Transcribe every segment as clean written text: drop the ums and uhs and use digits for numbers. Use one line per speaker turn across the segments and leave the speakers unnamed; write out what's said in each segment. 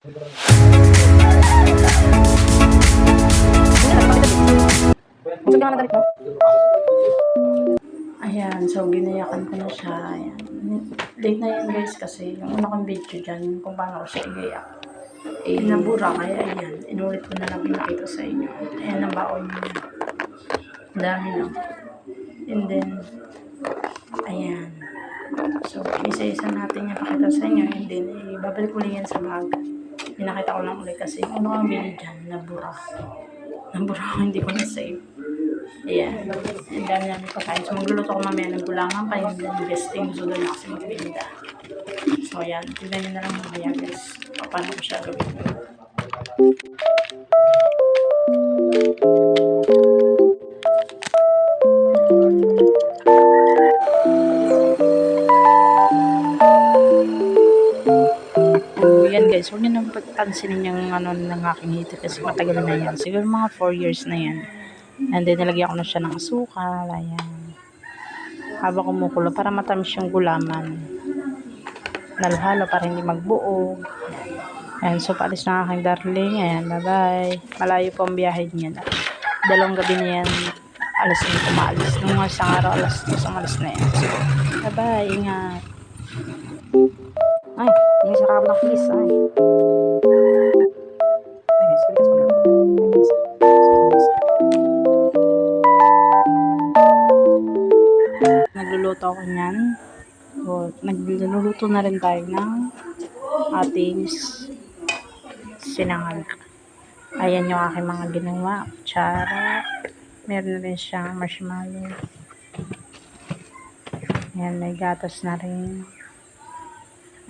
Ayan, so ginayakan ko na siya. Ayan. Late na yan guys kasi yung una kong video dyan kung paano ko siya igayak. Nabura kaya ayan. Inulit ko na lang pinakita sa inyo. Ayan ang baon niya. Dami na. And then, ayan. So, isa-isa natin yung pakita sa inyo. And then, babalik ulit yan sa bag. Pinakita ko lang ulit kasi yung una kong video dyan, nabura. Nabura ko, hindi ko na-save. Ayan. Ang dami namin pagkain. So, magluluto ko mamaya ng gulangan pa yung investing. So, doon na kasi magbinda. So, ayan. Tignan nyo na lang mamaya guys. Paano ko siya gawin. Ayan guys. Huwag nyo nang pagpansinin yung ano ng aking hito kasi matagal na yan. Siguro mga 4 years na yan. And then, nilagyan ko na siya ng asukal. Ayan. Habang kumukulo para matamis yung gulaman. Nalhalo para hindi magbuog. Ayan. So, paalis na aking darling. Ayan. Bye-bye. Malayo po ang biyahe niya. 2 gabi na yan. Alas 5 kumaalis. Nung isang araw, alas 2 umalis na yan. So, bye-bye. Ingat. Ay, may sarap na kiss. Ay. Nagluluto ako niyan. So, nagluluto na rin tayo ng ating sinangag. Ayan yung aking mga ginawa. Kutsara. Meron na rin siyang marshmallow. Ayan, may gatas na rin.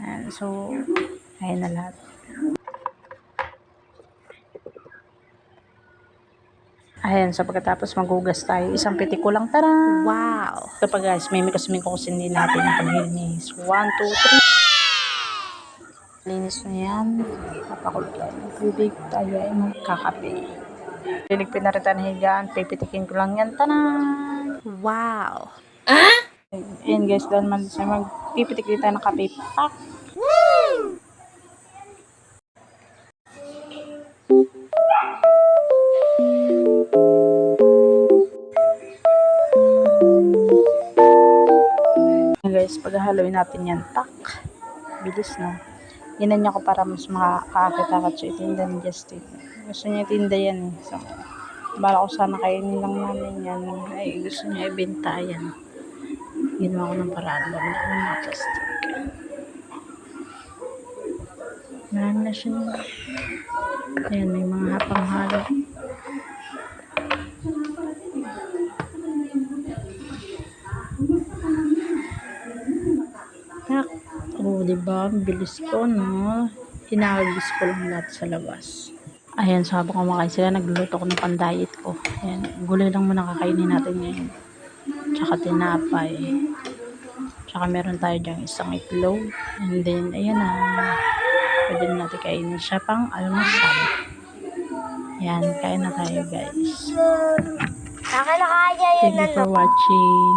Ayan, so, ayan na lahat. Ayan, so pagkatapos maghugas tayo, isang pitik ko lang, tara! Wow! Ito pa guys, may kasmin ko kasi hindi natin ang paglinis. 1, 2, 3. Linis na yan. Papakulo tayo ng tubig. Tayo ay magkakape. Liligpit na rin tayo ng higaan. Pipitikin ko lang yan. Tanan! Wow! Ayan guys, dahil man siya magpipitik din tayo ng kape. Pak! Woo! Guys, paghahaluin natin yan, tak, bilis na. Ginan ko para mas makakakita so itinda ni Justin. Gusto niya itinda yan eh. So, bala ko sana kainin lang namin yan. Ay, gusto niya ibenta yan. Ginawa ko ng paraan. Lagyan ko ng plastic. Marami na siya. Ayan, may mga hapang halo. Oh, diba? Bilis ko, no? Hinagis ko lang lahat sa labas. Ayan, so habang kumakain sila, nagluluto ko ng pan-diet ko. Ayan, gulay lang muna kakainin natin ngayon. Tsaka tinapay. Tsaka meron tayo dyan isang itlog. And then, ayan na. Pwede na natin kainin siya pang almusal. Ayan, kain na tayo, guys. Thank you for watching.